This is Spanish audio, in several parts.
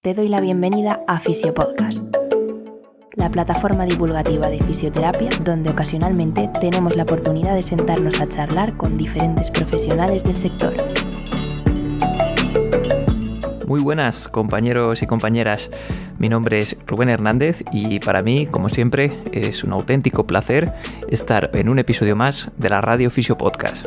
Te doy la bienvenida a Fisiopodcast, la plataforma divulgativa de fisioterapia donde ocasionalmente tenemos la oportunidad de sentarnos a charlar con diferentes profesionales del sector. Muy buenas, compañeros y compañeras. Mi nombre es Rubén Hernández y para mí, como siempre, es un auténtico placer estar en un episodio más de la Radio Fisiopodcast.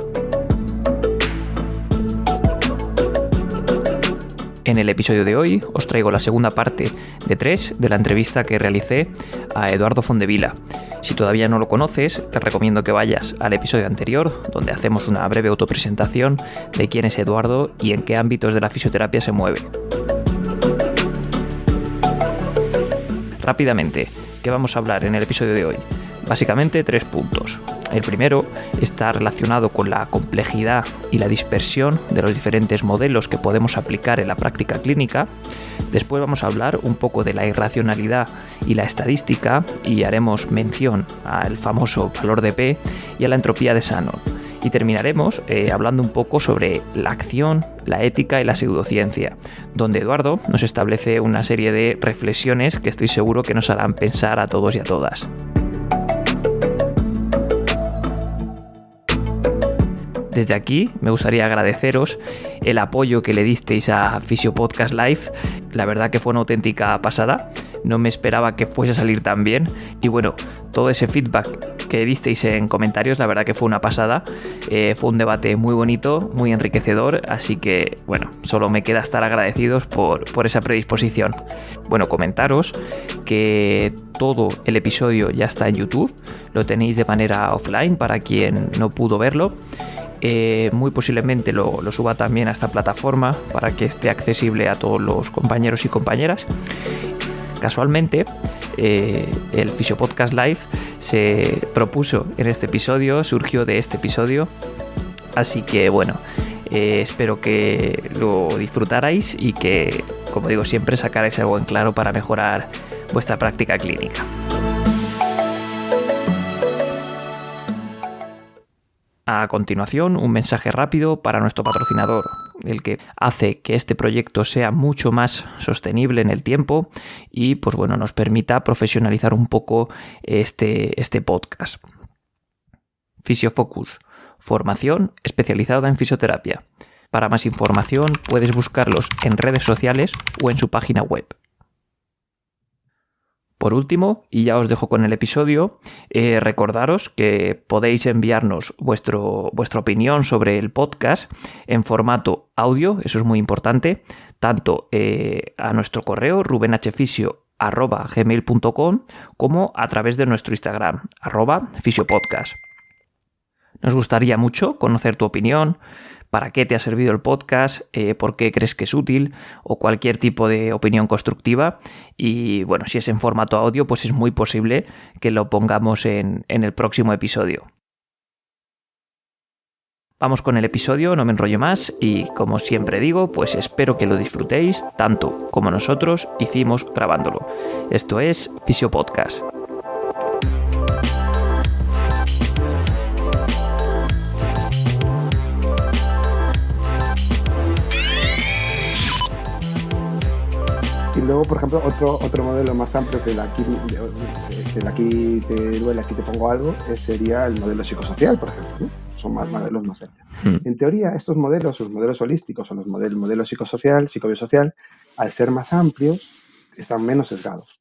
En el episodio de hoy os traigo la segunda parte de 3 de la entrevista que realicé a Eduardo Fondevila. Si todavía no lo conoces, te recomiendo que vayas al episodio anterior, donde hacemos una breve autopresentación de quién es Eduardo y en qué ámbitos de la fisioterapia se mueve. Rápidamente, ¿qué vamos a hablar en el episodio de hoy? Básicamente 3 puntos. El primero está relacionado con la complejidad y la dispersión de los diferentes modelos que podemos aplicar en la práctica clínica. Después vamos a hablar un poco de la irracionalidad y la estadística y haremos mención al famoso valor de P y a la entropía de Shannon. Y terminaremos hablando un poco sobre la acción, la ética y la pseudociencia, donde Eduardo nos establece una serie de reflexiones que estoy seguro que nos harán pensar a todos y a todas. Desde aquí me gustaría agradeceros el apoyo que le disteis a Fisiopodcast Live. La verdad que fue una auténtica pasada. No me esperaba que fuese a salir tan bien. Y bueno, todo ese feedback que disteis en comentarios, la verdad que fue una pasada. Fue un debate muy bonito, muy enriquecedor. Así que bueno, solo me queda estar agradecidos por esa predisposición. Bueno, comentaros que todo el episodio ya está en YouTube. Lo tenéis de manera offline para quien no pudo verlo. Muy posiblemente lo suba también a esta plataforma para que esté accesible a todos los compañeros y compañeras. Casualmente, el Fisiopodcast Live se propuso en este episodio, surgió de este episodio, así que bueno, espero que lo disfrutarais y que, como digo siempre, sacarais algo en claro para mejorar vuestra práctica clínica. A continuación, un mensaje rápido para nuestro patrocinador, el que hace que este proyecto sea mucho más sostenible en el tiempo y pues bueno, nos permita profesionalizar un poco este podcast. Fisiofocus, formación especializada en fisioterapia. Para más información puedes buscarlos en redes sociales o en su página web. Por último, y ya os dejo con el episodio, recordaros que podéis enviarnos vuestra opinión sobre el podcast en formato audio, eso es muy importante, tanto a nuestro correo rubenhfisio@gmail.com como a través de nuestro Instagram, @fisiopodcast. Nos gustaría mucho conocer tu opinión, para qué te ha servido el podcast, por qué crees que es útil o cualquier tipo de opinión constructiva. Y bueno, si es en formato audio, pues es muy posible que lo pongamos en el próximo episodio. Vamos con el episodio, no me enrollo más y como siempre digo, pues espero que lo disfrutéis tanto como nosotros hicimos grabándolo. Esto es Fisiopodcast. Y luego, por ejemplo, otro modelo más amplio que aquí te duele, aquí te pongo algo, sería el modelo psicosocial, por ejemplo, ¿no? Son modelos más amplios. En teoría, estos modelos, los modelos holísticos o el modelo psicosocial, psicobiosocial, al ser más amplios, están menos sesgados.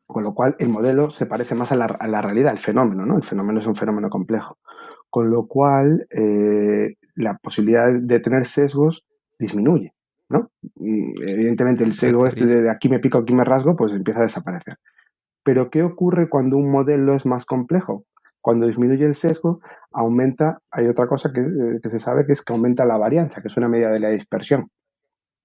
Con lo cual, el modelo se parece más a la realidad, al fenómeno, ¿no? El fenómeno es un fenómeno complejo. Con lo cual, la posibilidad de tener sesgos disminuye, ¿no? Evidentemente el sesgo de aquí me pico, aquí me rasgo, pues empieza a desaparecer. Pero ¿qué ocurre cuando un modelo es más complejo? Cuando disminuye el sesgo, hay otra cosa que se sabe, que es que aumenta la varianza, que es una medida de la dispersión,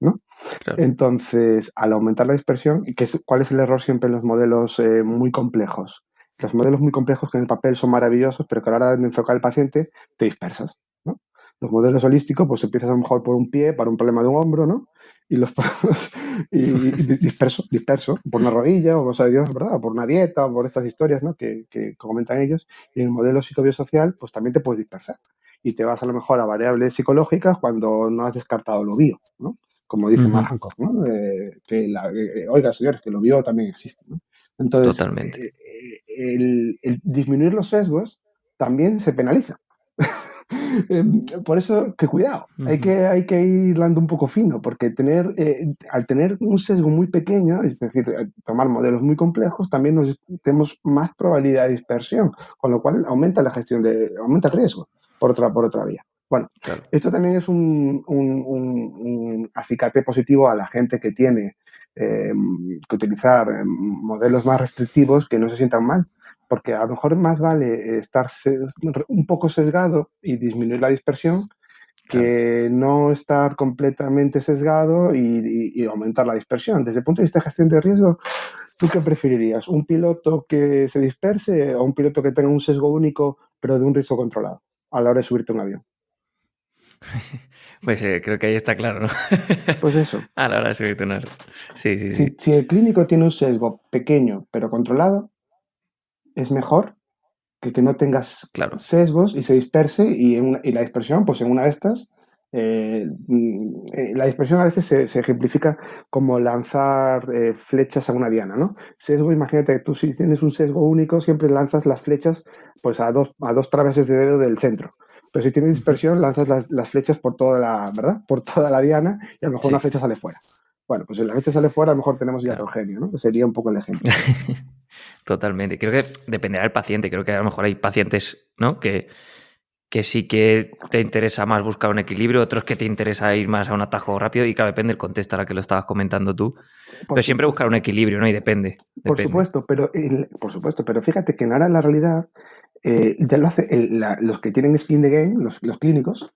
¿no? Claro. Entonces, al aumentar la dispersión, ¿cuál es el error siempre en los modelos muy complejos? Los modelos muy complejos que en el papel son maravillosos, pero que a la hora de enfocar al paciente te dispersas, ¿no? Los modelos holísticos, pues empiezas a lo mejor por un pie, para un problema de un hombro, ¿no? Y disperso, por una rodilla, o cosa de Dios, ¿verdad? O por una dieta, o por estas historias, ¿no? que comentan ellos. Y en el modelo psicobiosocial, pues también te puedes dispersar. Y te vas a lo mejor a variables psicológicas cuando no has descartado lo bio, ¿no? como dice Mark Hancock, ¿no? Oiga, señores, que lo vio también existe, ¿no? Entonces, totalmente. El disminuir los sesgos también se penaliza. Por eso, que cuidado, hay que ir dando un poco fino, porque al tener un sesgo muy pequeño, es decir, tomar modelos muy complejos, también tenemos más probabilidad de dispersión, con lo cual aumenta aumenta el riesgo por otra vía. Bueno, claro. Esto también es un acicate positivo a la gente que tiene que utilizar modelos más restrictivos, que no se sientan mal, porque a lo mejor más vale estar un poco sesgado y disminuir la dispersión que no estar completamente sesgado y aumentar la dispersión. Desde el punto de vista de gestión de riesgo, ¿tú qué preferirías? ¿Un piloto que se disperse o un piloto que tenga un sesgo único pero de un riesgo controlado a la hora de subirte a un avión? Pues creo que ahí está claro, ¿no? Pues eso. A la hora de subirte un avión. Sí. Si el clínico tiene un sesgo pequeño pero controlado, es mejor que no tengas sesgos y se disperse y la dispersión, pues en una de estas, la dispersión a veces se ejemplifica como lanzar flechas a una diana, ¿no? Sesgo, imagínate que tú si tienes un sesgo único siempre lanzas las flechas pues a dos traveses de dedo del centro, pero si tienes dispersión lanzas las flechas por toda la diana y a lo mejor una flecha sale fuera. Bueno, pues si la flecha sale fuera a lo mejor tenemos iatrogenio, ¿no? Que sería un poco el ejemplo. Totalmente. Creo que dependerá del paciente. Creo que a lo mejor hay pacientes, ¿no? que sí que te interesa más buscar un equilibrio, otros que te interesa ir más a un atajo rápido y claro, depende del contexto a la que lo estabas comentando tú. Pero siempre buscar un equilibrio, ¿no? Y depende. Por supuesto, pero fíjate que ahora en la realidad ya lo hace los que tienen skin the game, los clínicos,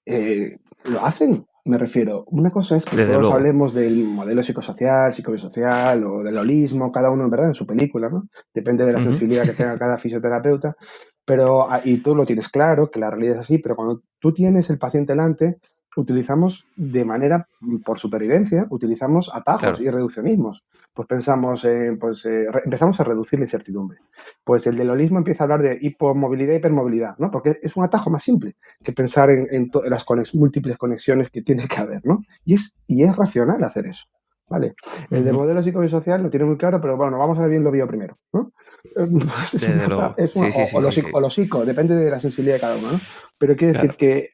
lo hacen. Me refiero, una cosa es que Desde todos luego hablemos del modelo psicosocial, psicobiosocial o del holismo, cada uno en verdad en su película, ¿no? Depende de la sensibilidad que tenga cada fisioterapeuta, y tú lo tienes claro, que la realidad es así, pero cuando tú tienes el paciente delante, utilizamos por supervivencia, utilizamos atajos y reduccionismos. Pues pensamos empezamos a reducir la incertidumbre. Pues el del holismo empieza a hablar de hipomovilidad e hipermovilidad, ¿no? Porque es un atajo más simple que pensar en las múltiples conexiones que tiene que haber, ¿no? Y es racional hacer eso. ¿Vale? El del modelo psicobiosocial lo tiene muy claro, pero bueno, vamos a ver bien lo bio primero, ¿no? O lo psico, depende de la sensibilidad de cada uno, ¿no? Pero quiere decir que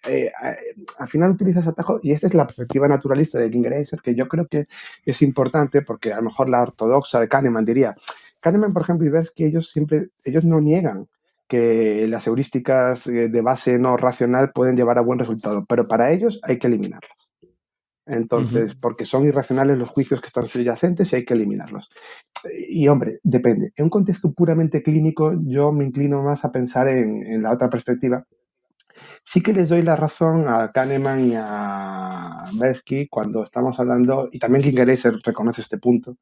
al final utilizas atajo, y esta es la perspectiva naturalista de Ginger Eiser, que yo creo que es importante porque a lo mejor la ortodoxa de Kahneman diría, Kahneman, por ejemplo, y Tversky, ellos no niegan que las heurísticas de base no racional pueden llevar a buen resultado, pero para ellos hay que eliminarlas. Entonces, porque son irracionales los juicios que están subyacentes y hay que eliminarlos. Y, hombre, depende. En un contexto puramente clínico, yo me inclino más a pensar en la otra perspectiva. Sí que les doy la razón a Kahneman y a Tversky cuando estamos hablando, y también Ginger Eiser reconoce este punto,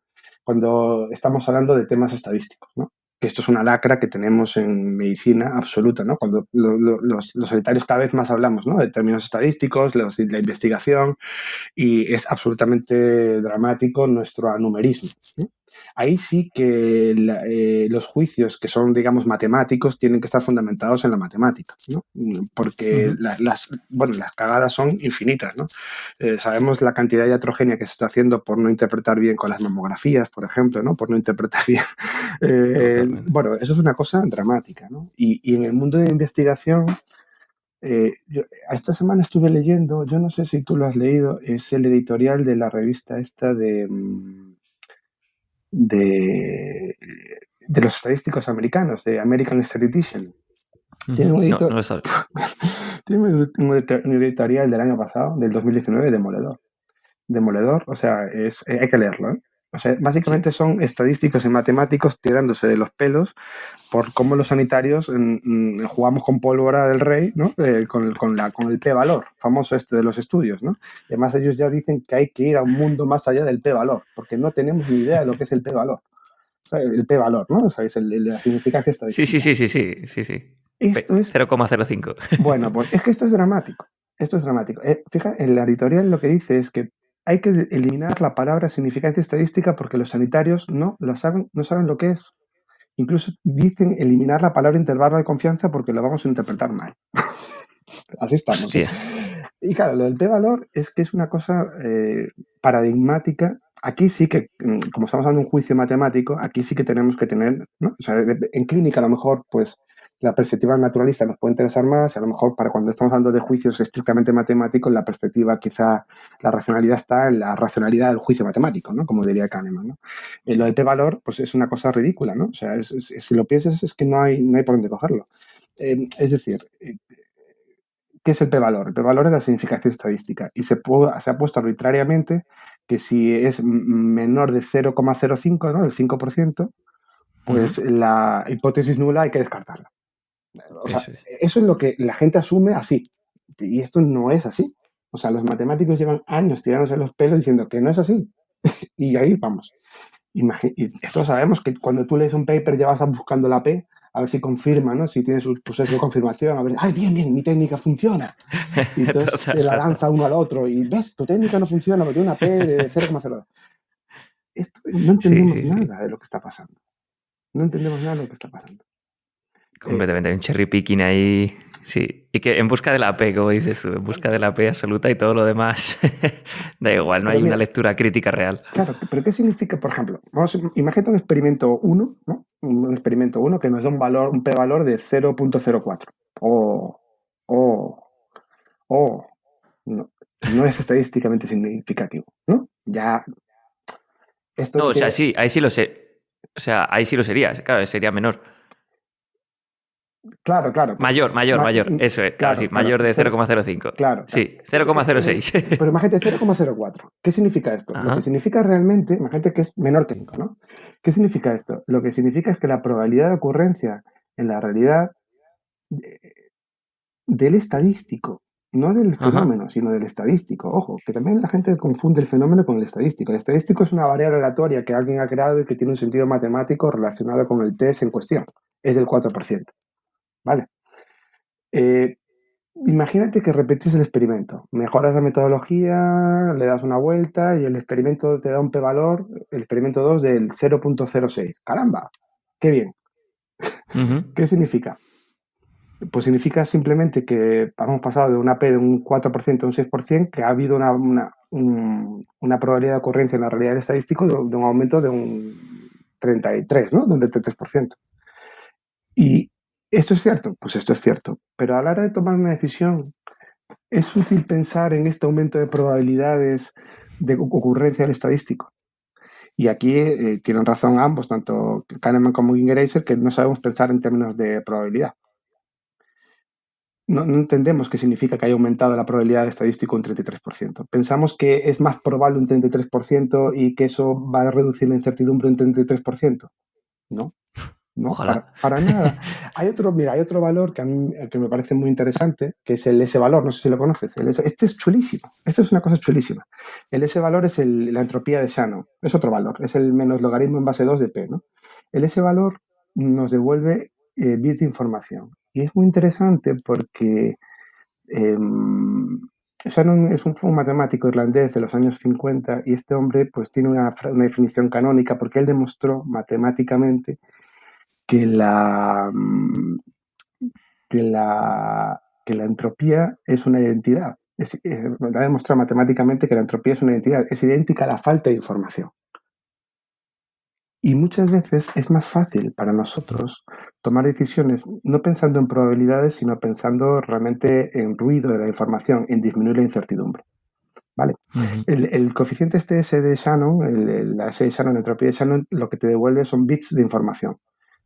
cuando estamos hablando de temas estadísticos, ¿no? Que esto es una lacra que tenemos en medicina absoluta, ¿no? Cuando los sanitarios cada vez más hablamos, ¿no? De términos estadísticos, la investigación, y es absolutamente dramático nuestro anumerismo, ¿no? Ahí sí que los juicios que son, digamos, matemáticos tienen que estar fundamentados en la matemática, ¿no? Porque las cagadas son infinitas, ¿no? Sabemos la cantidad de iatrogenia que se está haciendo por no interpretar bien con las mamografías, por ejemplo, ¿no? Por no interpretar bien. Bueno, eso es una cosa dramática, ¿no? Y en el mundo de investigación, esta semana estuve leyendo, yo no sé si tú lo has leído, es el editorial de la revista esta de los estadísticos americanos, de American Statistician. Tiene un editorial del año pasado, del 2019, demoledor, o sea, hay que leerlo, ¿eh? O sea, básicamente son estadísticos y matemáticos tirándose de los pelos por cómo los sanitarios jugamos con pólvora del rey, ¿no? Con el p-valor, famoso de los estudios, ¿no? Y además ellos ya dicen que hay que ir a un mundo más allá del p-valor, porque no tenemos ni idea de lo que es el p-valor. O sea, el p-valor, ¿no? ¿Sabéis? La significancia estadística. Sí. Esto es 0,05. Bueno, pues es que esto es dramático. Fíjate, el editorial lo que dice es que hay que eliminar la palabra significancia estadística porque los sanitarios no saben lo que es. Incluso dicen eliminar la palabra intervalo de confianza porque lo vamos a interpretar mal. Así estamos. Y claro, lo del p-valor es que es una cosa paradigmática. Aquí sí que, como estamos hablando de un juicio matemático, aquí sí que tenemos que tener, ¿no? O sea, en clínica a lo mejor, pues, la perspectiva naturalista nos puede interesar más, a lo mejor para cuando estamos hablando de juicios estrictamente matemáticos, la perspectiva quizá, la racionalidad está en la racionalidad del juicio matemático, ¿no? Como diría Kahneman, ¿no? Lo del p-valor, pues es una cosa ridícula, ¿no? O sea, si lo piensas es que no hay por dónde cogerlo. Es decir, ¿qué es el p-valor? El p-valor es la significación estadística y se ha puesto arbitrariamente que si es menor de 0,05, ¿no? Del 5%, pues la hipótesis nula hay que descartarla. O sea, eso es lo que la gente asume así. Y esto no es así. O sea, los matemáticos llevan años tirándose los pelos diciendo que no es así. Y ahí vamos. Y esto sabemos que cuando tú lees un paper ya vas buscando la P a ver si confirma, ¿no? Si tiene tu sesgo de confirmación, a ver, ¡ay, bien, mi técnica funciona! Y entonces se la lanza uno al otro y ves, tu técnica no funciona porque tiene una P de 0,02. No entendemos nada de lo que está pasando. No entendemos nada de lo que está pasando. Completamente, un cherry picking ahí, sí. Y que en busca de la P, como dices tú, en busca de la P absoluta y todo lo demás da igual, no hay una lectura crítica real. Claro, pero ¿qué significa, por ejemplo? Imagínate un experimento 1, ¿no? Un experimento 1 que nos da un p-valor de 0.04. No es estadísticamente significativo, ¿no? Ya. Esto no, o sea, sí, ahí sí lo sé. O sea, ahí sí lo sería, claro, sería menor. Claro. Mayor, eso es, claro, sí, mayor de 0,05. Claro. Sí, 0,06. Pero imagínate 0,04. ¿Qué significa esto? Lo que significa realmente, imagínate que es menor que 5, ¿no? ¿Qué significa esto? Lo que significa es que la probabilidad de ocurrencia en la realidad del estadístico, no del fenómeno, sino del estadístico. Ojo, que también la gente confunde el fenómeno con el estadístico. El estadístico es una variable aleatoria que alguien ha creado y que tiene un sentido matemático relacionado con el test en cuestión. Es del 4%. ¿Vale? Imagínate que repites el experimento, mejoras la metodología, le das una vuelta y el experimento te da un p-valor, el experimento 2 del 0.06. ¡Caramba! ¡Qué bien! ¿Qué significa? Pues significa simplemente que hemos pasado de una P de un 4% a un 6%, que ha habido una probabilidad de ocurrencia en la realidad estadística de un aumento de un 33, ¿no? De un 33%. Y ¿esto es cierto? Pues esto es cierto. Pero a la hora de tomar una decisión, ¿es útil pensar en este aumento de probabilidades de ocurrencia del estadístico? Y aquí tienen razón ambos, tanto Kahneman como Gigerenzer, que no sabemos pensar en términos de probabilidad. No entendemos qué significa que haya aumentado la probabilidad de estadístico un 33%. Pensamos que es más probable un 33% y que eso va a reducir la incertidumbre un 33%. No. No, para nada. Hay otro valor que a mí que me parece muy interesante, que es el S-valor, no sé si lo conoces. Este es chulísimo, esto es una cosa chulísima. El S-valor es la entropía de Shannon, es otro valor, es el menos logaritmo en base 2 de P, ¿no? El S-valor nos devuelve bits de información. Y es muy interesante porque Shannon fue un matemático irlandés de los años 50 y este hombre pues tiene una definición canónica porque él demostró matemáticamente que la entropía es una identidad. Ha demostrado matemáticamente que la entropía es una identidad. Es idéntica a la falta de información. Y muchas veces es más fácil para nosotros tomar decisiones no pensando en probabilidades, sino pensando realmente en ruido de la información, en disminuir la incertidumbre. ¿Vale? El coeficiente S de Shannon, la S de Shannon, la entropía de Shannon, lo que te devuelve son bits de información.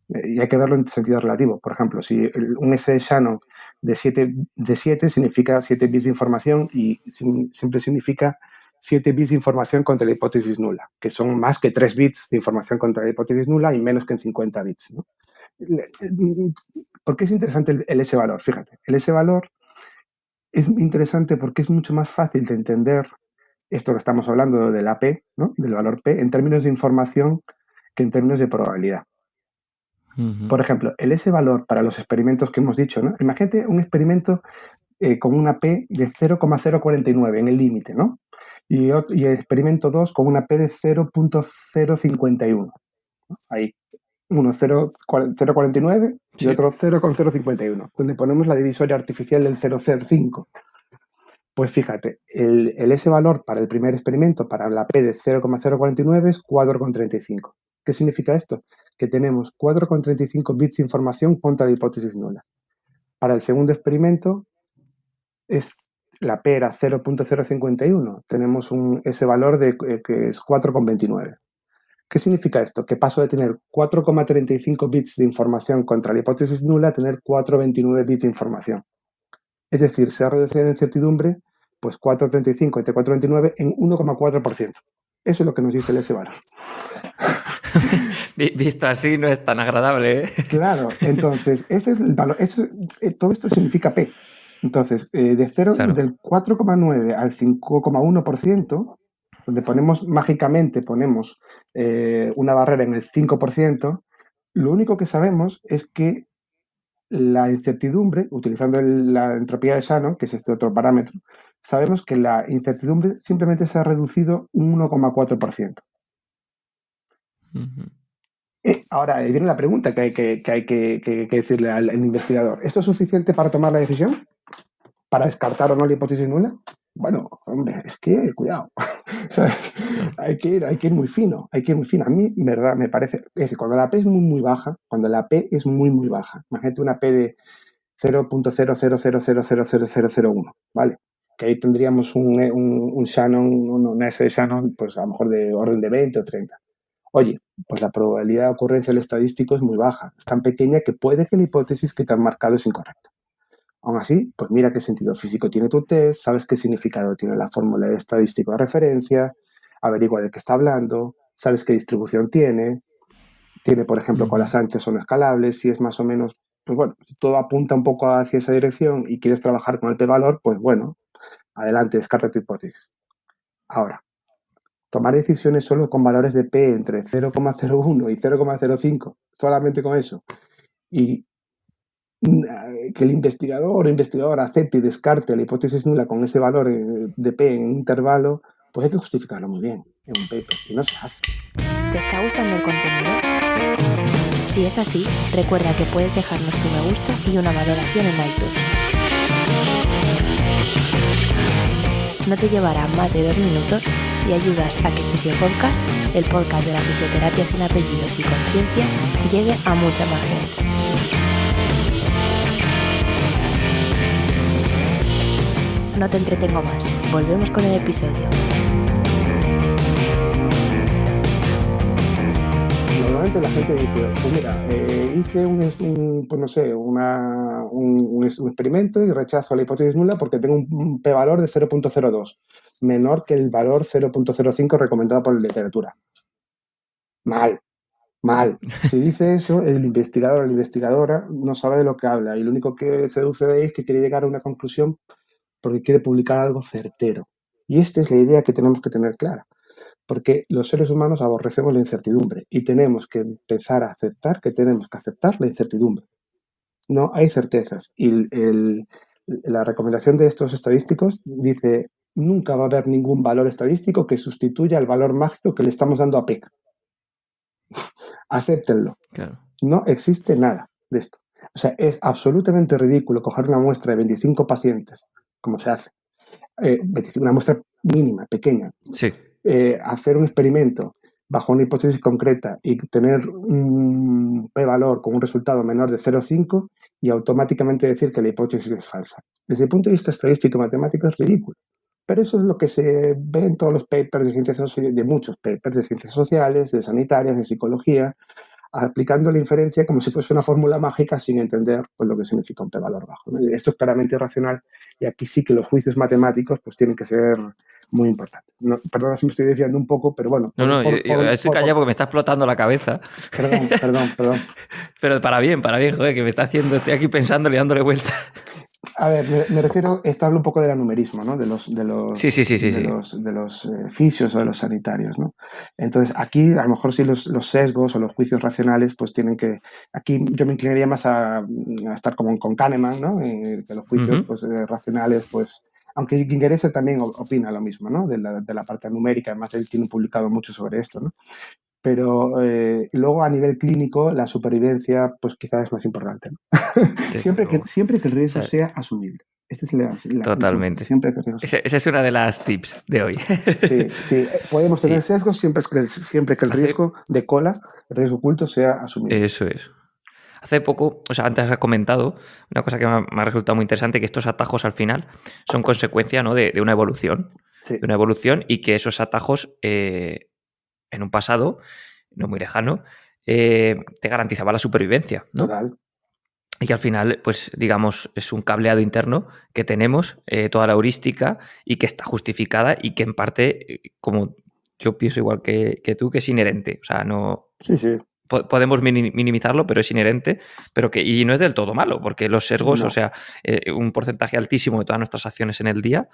Y hay que verlo en sentido relativo. Por ejemplo, si un S de Shannon de 7 significa 7 bits de información y siempre significa 7 bits de información contra la hipótesis nula, que son más que 3 bits de información contra la hipótesis nula y menos que en 50 bits, ¿no? ¿Por qué es interesante el S-valor? Fíjate, el S-valor es interesante porque es mucho más fácil de entender esto que estamos hablando de la P, ¿no? Del valor P, en términos de información que en términos de probabilidad. Por ejemplo, el S-valor para los experimentos que hemos dicho, ¿no? Imagínate un experimento con una P de 0,049 en el límite, ¿no? Y el experimento 2 con una P de 0.051. Ahí, uno 0,49 y otro 0,051, donde ponemos la divisoria artificial del 0,05. Pues fíjate, ese valor para el primer experimento, para la P de 0,049 es 4,35. ¿Qué significa esto? Que tenemos 4,35 bits de información contra la hipótesis nula. Para el segundo experimento, la P era 0,051. Tenemos ese valor que es 4,29. ¿Qué significa esto? Que paso de tener 4,35 bits de información contra la hipótesis nula a tener 4,29 bits de información. Es decir, se ha reducido la incertidumbre pues 4,35 entre 4,29 en 1,4%. Eso es lo que nos dice ese valor. Visto así no es tan agradable, ¿eh? Claro, entonces, ese es el valor. Todo esto significa P. Entonces, del 4,9 al 5,1%, donde mágicamente ponemos una barrera en el 5%, lo único que sabemos es que la incertidumbre, utilizando la entropía de Shannon, que es este otro parámetro, sabemos que la incertidumbre simplemente se ha reducido un 1,4%. Ahora, viene la pregunta que hay que decirle al investigador. ¿Esto es suficiente para tomar la decisión? ¿Para descartar o no la hipótesis nula? Bueno, hombre, es que, cuidado. ¿Sabes? Hay que ir muy fino. A mí, en verdad, me parece... Es decir, cuando la P es muy, muy baja, imagínate una P de 0.00000001, ¿vale? Que ahí tendríamos un Shannon, una S de Shannon, pues a lo mejor de orden de 20 o 30. Oye, pues la probabilidad de ocurrencia del estadístico es muy baja. Es tan pequeña que puede que la hipótesis que te han marcado es incorrecta. Aún así, pues mira qué sentido físico tiene tu test, sabes qué significado tiene la fórmula de estadístico de referencia, averigua de qué está hablando, sabes qué distribución tiene, por ejemplo, colas anchas o no escalables, si es más o menos, pues bueno, si todo apunta un poco hacia esa dirección y quieres trabajar con el p-valor, pues bueno, adelante, descarta tu hipótesis. Ahora, tomar decisiones solo con valores de p entre 0,01 y 0,05, solamente con eso, y que el investigador o investigadora acepte y descarte la hipótesis nula con ese valor de P en un intervalo, pues hay que justificarlo muy bien en un paper, y no se hace. ¿Te está gustando el contenido? Si es así, recuerda que puedes dejarnos tu me gusta y una valoración en iTunes. No te llevará más de 2 minutos y ayudas a que Fisiopodcast, el podcast de la fisioterapia sin apellidos y conciencia, llegue a mucha más gente. No te entretengo más, volvemos con el episodio. Normalmente la gente dice, pues mira, hice un experimento y rechazo la hipótesis nula porque tengo un p-valor de 0.02, menor que el valor 0.05 recomendado por la literatura. Mal. Si dice eso, el investigador o la investigadora no sabe de lo que habla y lo único que se deduce de ahí es que quiere llegar a una conclusión porque quiere publicar algo certero. Y esta es la idea que tenemos que tener clara. Porque los seres humanos aborrecemos la incertidumbre y tenemos que empezar a aceptar que tenemos que aceptar la incertidumbre. No hay certezas. Y la recomendación de estos estadísticos dice, nunca va a haber ningún valor estadístico que sustituya el valor mágico que le estamos dando a P. Acéptenlo. Claro. No existe nada de esto. O sea, es absolutamente ridículo coger una muestra de 25 pacientes, como se hace, una muestra mínima, pequeña, sí. Hacer un experimento bajo una hipótesis concreta y tener un p-valor con un resultado menor de 0,5 y automáticamente decir que la hipótesis es falsa. Desde el punto de vista estadístico y matemático es ridículo. Pero eso es lo que se ve en todos los papers de ciencias sociales, de muchos papers de ciencias sociales, de sanitarias, de psicología, aplicando la inferencia como si fuese una fórmula mágica sin entender pues, lo que significa un p-valor bajo, ¿no? Esto es claramente irracional y aquí sí que los juicios matemáticos pues tienen que ser muy importantes. No, perdona si me estoy desviando un poco, pero bueno. Yo estoy callado porque me está explotando la cabeza. Perdón. Pero para bien, joder, que me está haciendo, estoy aquí pensándole y dándole vueltas. A ver, me refiero, hablo un poco del numerismo, ¿no? De los fisios o de los sanitarios, ¿no? Entonces, aquí, a lo mejor sí los sesgos o los juicios racionales, pues tienen que... Aquí yo me inclinaría más a estar como con Kahneman, ¿no? Que los juicios pues, racionales, pues... Aunque Gingerese también opina lo mismo, ¿no? De la parte numérica, además él tiene publicado mucho sobre esto, ¿no? Pero luego a nivel clínico la supervivencia pues quizás es más importante, ¿no? siempre que el riesgo sea asumible. Esta es la Totalmente. Siempre hay que riesgo. Esa es una de las tips de hoy. Sí. Podemos tener sesgos siempre que el riesgo de cola, el riesgo oculto, sea asumido. Eso es. Hace poco, antes has comentado una cosa que me ha resultado muy interesante, que estos atajos al final son consecuencia, ¿no?, de una evolución. Sí. De una evolución, y que esos atajos en un pasado no muy lejano te garantizaba la supervivencia, ¿no? Total. Y que al final, pues digamos, es un cableado interno que tenemos, toda la heurística, y que está justificada y que en parte, como yo pienso igual que tú, que es inherente. O sea, no... Sí. Podemos minimizarlo, pero es inherente, y no es del todo malo, porque los sesgos, No. o sea, un porcentaje altísimo de todas nuestras acciones en el día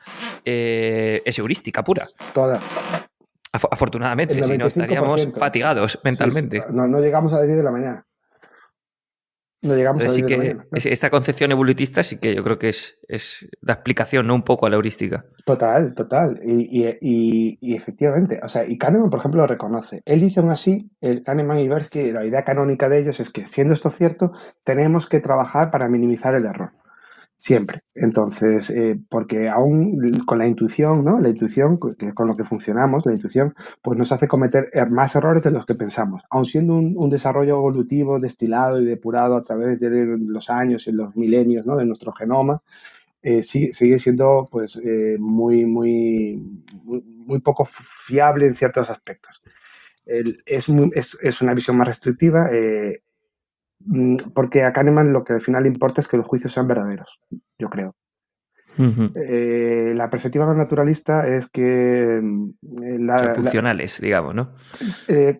es heurística pura. Toda. Afortunadamente, si no estaríamos fatigados mentalmente. Sí. No llegamos a las 10 de la mañana. No llegamos Entonces, a las 10 de la mañana. ¿No? Esta concepción evolutista sí que yo creo que es la explicación, ¿no?, un poco a la heurística. Total. Y efectivamente, o sea, y Kahneman, por ejemplo, lo reconoce. Él dice aún así, Kahneman y Tversky, la idea canónica de ellos es que, siendo esto cierto, tenemos que trabajar para minimizar el error. Siempre. Entonces, porque aún con la intuición, ¿no? La intuición, con lo que funcionamos, la intuición, pues nos hace cometer más errores de los que pensamos. Aun siendo un desarrollo evolutivo destilado y depurado a través de los años y los milenios, ¿no?, de nuestro genoma, sigue siendo pues muy poco fiable en ciertos aspectos. Es una visión más restrictiva, porque a Kahneman lo que al final le importa es que los juicios sean verdaderos, yo creo. Uh-huh. La perspectiva naturalista es que... son funcionales, digamos, ¿no?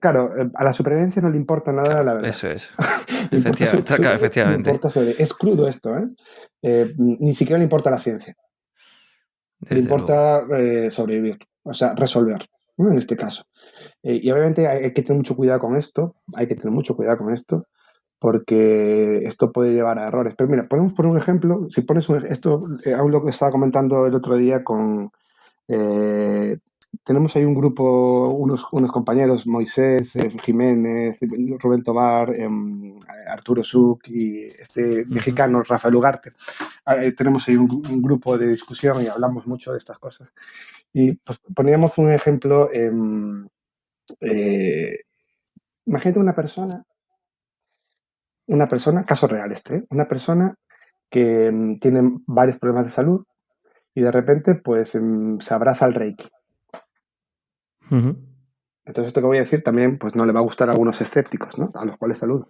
Claro, a la supervivencia no le importa nada, claro, la verdad. Eso es. Efectivamente. Es crudo esto, ni siquiera le importa la ciencia. Le importa sobrevivir, o sea, resolver, ¿no?, en este caso. Y obviamente hay que tener mucho cuidado con esto, porque esto puede llevar a errores. Pero mira, podemos poner un ejemplo. Si pones esto, aún lo que estaba comentando el otro día con... tenemos ahí un grupo, unos compañeros, Moisés, Jiménez, Rubén Tobar, Arturo Suc y este mexicano, Rafael Ugarte. Tenemos ahí un grupo de discusión y hablamos mucho de estas cosas. Y pues poníamos un ejemplo. Imagínate una persona, caso real una persona que tiene varios problemas de salud y de repente pues se abraza al Reiki. Uh-huh. Entonces esto que voy a decir también pues no le va a gustar a algunos escépticos, ¿no?, a los cuales saludo.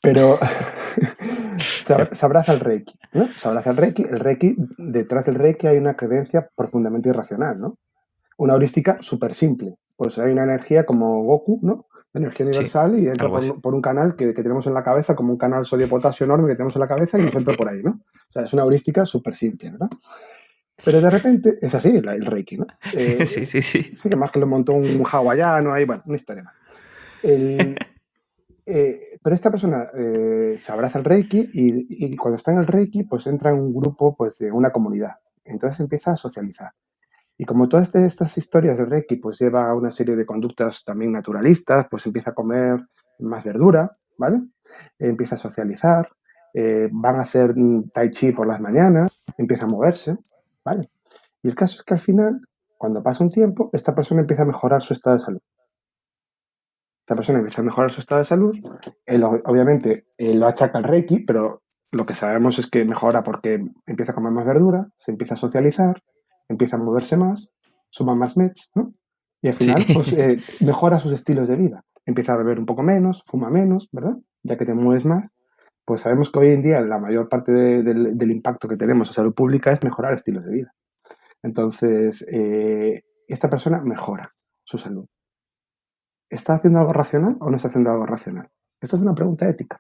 Pero se abraza al Reiki, ¿no? Se abraza al Reiki. El Reiki, detrás del Reiki hay una creencia profundamente irracional, ¿no? Una heurística súper simple. Pues hay una energía como Goku, ¿no?, energía universal, y entra por un canal que tenemos en la cabeza, como un canal sodio-potasio enorme que tenemos en la cabeza, y nos entra por ahí, ¿no? O sea, es una heurística súper simple, ¿verdad? Pero de repente es así el Reiki, ¿no? Sí. Sí, que más que lo montó un hawaiano ahí, bueno, una historia más. Pero esta persona se abraza al Reiki y cuando está en el Reiki, pues entra en un grupo, pues de una comunidad. Entonces empieza a socializar. Y como todas estas historias del Reiki pues lleva a una serie de conductas también naturalistas, pues empieza a comer más verdura, ¿vale? Empieza a socializar, van a hacer tai chi por las mañanas, empieza a moverse, ¿vale? Y el caso es que al final, cuando pasa un tiempo, esta persona empieza a mejorar su estado de salud. Él obviamente lo achaca al Reiki, pero lo que sabemos es que mejora porque empieza a comer más verdura, se empieza a socializar, empieza a moverse más, suma más meds, ¿no? Y al final pues, mejora sus estilos de vida. Empieza a beber un poco menos, fuma menos, ¿verdad? Ya que te mueves más. Pues sabemos que hoy en día la mayor parte del impacto que tenemos en salud pública es mejorar estilos de vida. Entonces, esta persona mejora su salud. ¿Está haciendo algo racional o no está haciendo algo racional? Esta es una pregunta ética.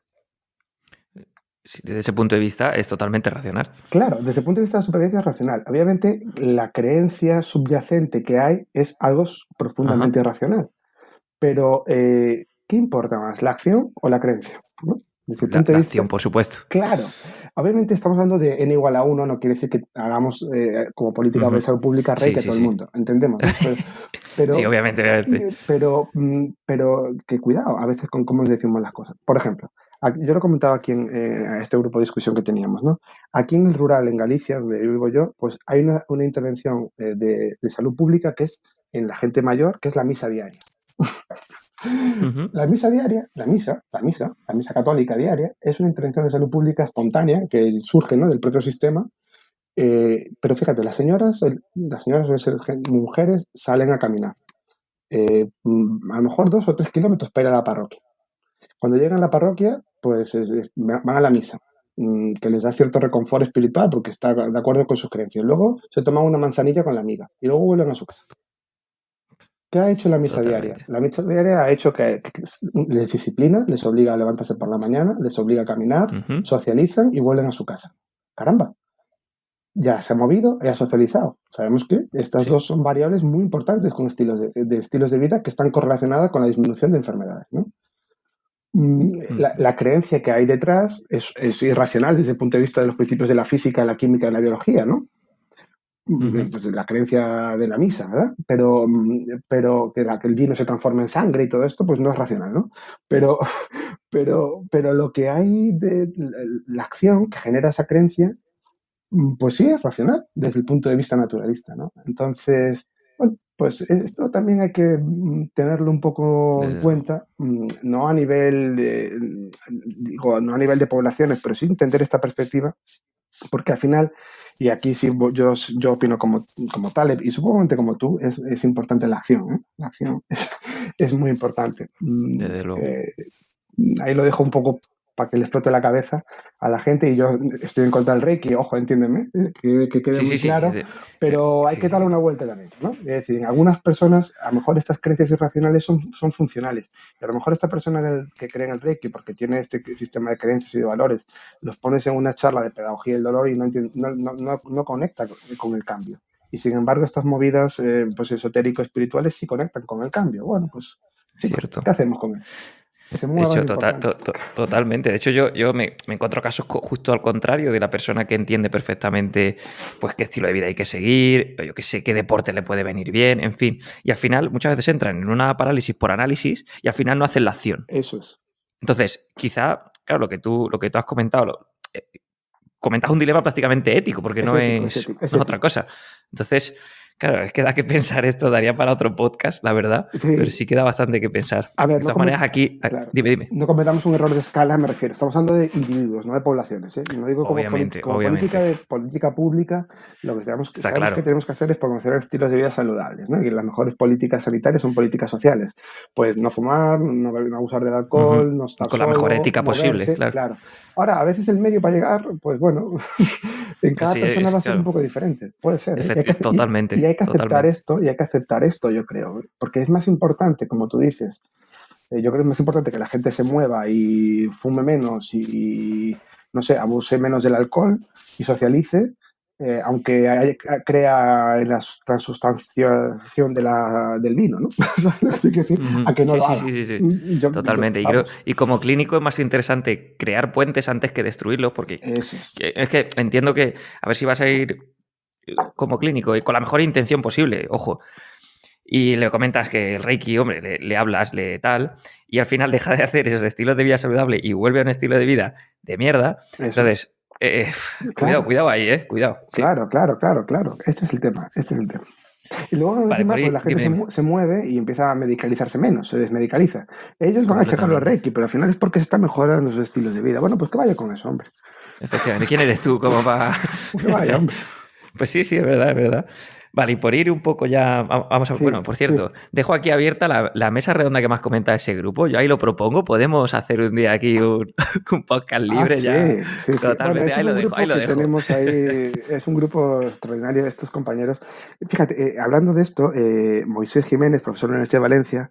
Sí, desde ese punto de vista es totalmente racional. Claro, desde el punto de vista de la supervivencia es racional. Obviamente, la creencia subyacente que hay es algo profundamente irracional. Pero, ¿qué importa más, la acción o la creencia? ¿No? Desde el punto de vista, acción, por supuesto. Claro. Obviamente estamos hablando de n igual a 1, no quiere decir que hagamos como política de salud pública Reiki a todo el mundo. Entendemos, ¿no? Pero, sí, obviamente. Pero que cuidado a veces con cómo decimos las cosas. Por ejemplo, Yo lo comentaba aquí en este grupo de discusión que teníamos, ¿no? Aquí en el rural, en Galicia, donde vivo yo, pues hay una intervención de salud pública que es en la gente mayor, que es la misa diaria. La misa diaria, la misa católica diaria, es una intervención de salud pública espontánea que surge, ¿no?, del propio sistema. Pero fíjate, las señoras suelen ser mujeres, salen a caminar. A lo mejor 2 o 3 kilómetros para ir a la parroquia. Cuando llegan a la parroquia, pues van a la misa, que les da cierto reconfort espiritual porque está de acuerdo con sus creencias. Luego se toman una manzanilla con la amiga y luego vuelven a su casa. ¿Qué ha hecho la misa diaria? La misa diaria ha hecho que les disciplina, les obliga a levantarse por la mañana, les obliga a caminar, socializan y vuelven a su casa. ¡Caramba! Ya se ha movido, ya ha socializado. Sabemos que estas dos son variables muy importantes con estilos de vida que están correlacionadas con la disminución de enfermedades, ¿no? La creencia que hay detrás es irracional desde el punto de vista de los principios de la física, la química y la biología, ¿no? Pues la creencia de la misa, ¿verdad? Pero que el vino se transforma en sangre y todo esto, pues no es racional, ¿no? Pero lo que hay de la acción que genera esa creencia, pues sí es racional desde el punto de vista naturalista, ¿no? Entonces, bueno, pues esto también hay que tenerlo un poco en cuenta, no a nivel no a nivel de poblaciones, pero sí entender esta perspectiva, porque al final, y aquí sí yo opino como Taleb, y supongo como tú, es importante la acción, ¿eh? La acción es muy importante. Desde luego. Ahí lo dejo un poco para que le explote la cabeza a la gente, y yo estoy en contra del Reiki, ojo, entiéndeme, que quede muy claro, pero hay que darle una vuelta también, ¿no? Es decir, en algunas personas, a lo mejor estas creencias irracionales son funcionales, y a lo mejor esta persona que cree en el Reiki, porque tiene este sistema de creencias y de valores, los pones en una charla de pedagogía del dolor y no conecta con el cambio. Y sin embargo, estas movidas pues esotérico-espirituales sí conectan con el cambio. Bueno, pues, sí, cierto. ¿Qué hacemos con él? De hecho, totalmente. De hecho, yo me encuentro casos justo al contrario, de la persona que entiende perfectamente pues qué estilo de vida hay que seguir, o yo qué sé, qué deporte le puede venir bien, en fin. Y al final, muchas veces entran en una parálisis por análisis y al final no hacen la acción. Eso es. Entonces, quizá, claro, lo que tú has comentado, comentas un dilema prácticamente ético, porque no es otra cosa. Entonces, claro, es que da que pensar esto, daría para otro podcast, la verdad, sí. Pero sí queda bastante que pensar. A ver, de todas maneras, aquí... Claro, dime. No cometamos un error de escala, me refiero. Estamos hablando de individuos, no de poblaciones, ¿eh? Y no digo como política pública, lo que sabemos que tenemos que hacer es promocionar estilos de vida saludables, ¿no? Y las mejores políticas sanitarias son políticas sociales. Pues no fumar, no abusar del alcohol, no estar con solo, la mejor ética posible, claro. Ahora, a veces el medio para llegar, pues bueno, en cada persona va a ser un poco diferente. Puede ser. Totalmente. Y hay que aceptar esto, yo creo. Porque es más importante, como tú dices, yo creo que es más importante que la gente se mueva y fume menos y no sé, abuse menos del alcohol y socialice, aunque crea la transustanciación del vino, ¿no? Estoy decir, a que no lo haga. Sí. Totalmente. Y como clínico es más interesante crear puentes antes que destruirlos, porque es que entiendo que, a ver si vas a ir como clínico y con la mejor intención posible, ojo, y le comentas que el Reiki, hombre, le hablas, tal, y al final deja de hacer esos estilos de vida saludable y vuelve a un estilo de vida de mierda. Entonces, cuidado ahí, cuidado. Claro. Este es el tema. Y luego encima pues la gente se mueve y empieza a medicalizarse menos, se desmedicaliza. Ellos van a achacarlo a Reiki, pero al final es porque se está mejorando sus estilos de vida. Bueno, pues que vaya con eso, hombre. Efectivamente. ¿Quién eres tú como para...? Que vaya, hombre. Pues sí, es verdad. Vale, y por ir un poco ya, vamos a... bueno, por cierto, dejo aquí abierta la mesa redonda que me has comentado ese grupo. Yo ahí lo propongo. Podemos hacer un día aquí un podcast libre ya. Sí. Totalmente, bueno, ahí lo dejo. Tenemos ahí, es un grupo extraordinario, estos compañeros. Fíjate, hablando de esto, Moisés Jiménez, profesor de la Universidad de Valencia,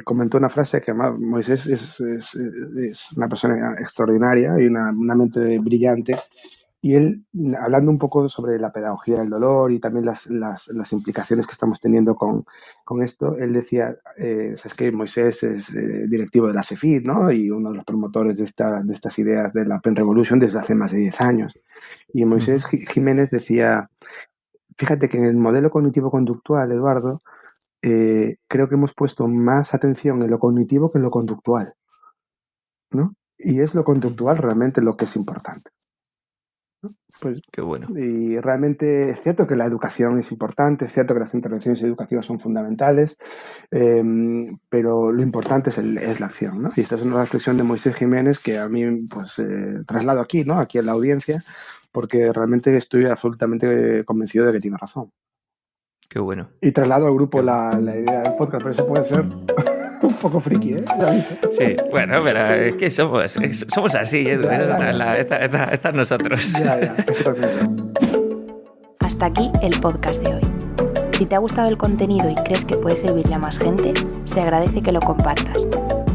comentó una frase que además Moisés es una persona extraordinaria y una mente brillante. Y él, hablando un poco sobre la pedagogía del dolor y también las implicaciones que estamos teniendo con esto, él decía, es que Moisés es directivo de la SEFIT, ¿no? Y uno de los promotores de estas ideas de la Pen Revolution desde hace más de 10 años. Y Moisés Jiménez decía, fíjate que en el modelo cognitivo-conductual, Eduardo, creo que hemos puesto más atención en lo cognitivo que en lo conductual, ¿no? y es lo conductual realmente lo que es importante. Pues, qué bueno. Y realmente es cierto que la educación es importante, es cierto que las intervenciones educativas son fundamentales, pero lo importante es la acción, ¿no? Y esta es una reflexión de Moisés Jiménez que a mí pues traslado aquí, ¿no? Aquí en la audiencia, porque realmente estoy absolutamente convencido de que tiene razón. Qué bueno. Y traslado al grupo la idea del podcast, pero eso puede ser un poco friki, ¿eh? Ya aviso. Sí, bueno, pero es que somos así, Edu. Está en nosotros. Ya, Hasta aquí el podcast de hoy. Si te ha gustado el contenido y crees que puede servirle a más gente, se agradece que lo compartas.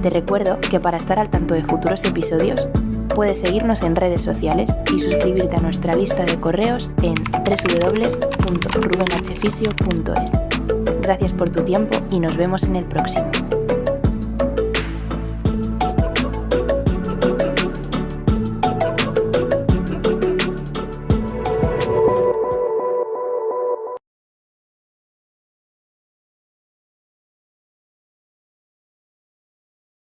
Te recuerdo que para estar al tanto de futuros episodios, puedes seguirnos en redes sociales y suscribirte a nuestra lista de correos en www.rubenhfisio.es. Gracias por tu tiempo y nos vemos en el próximo.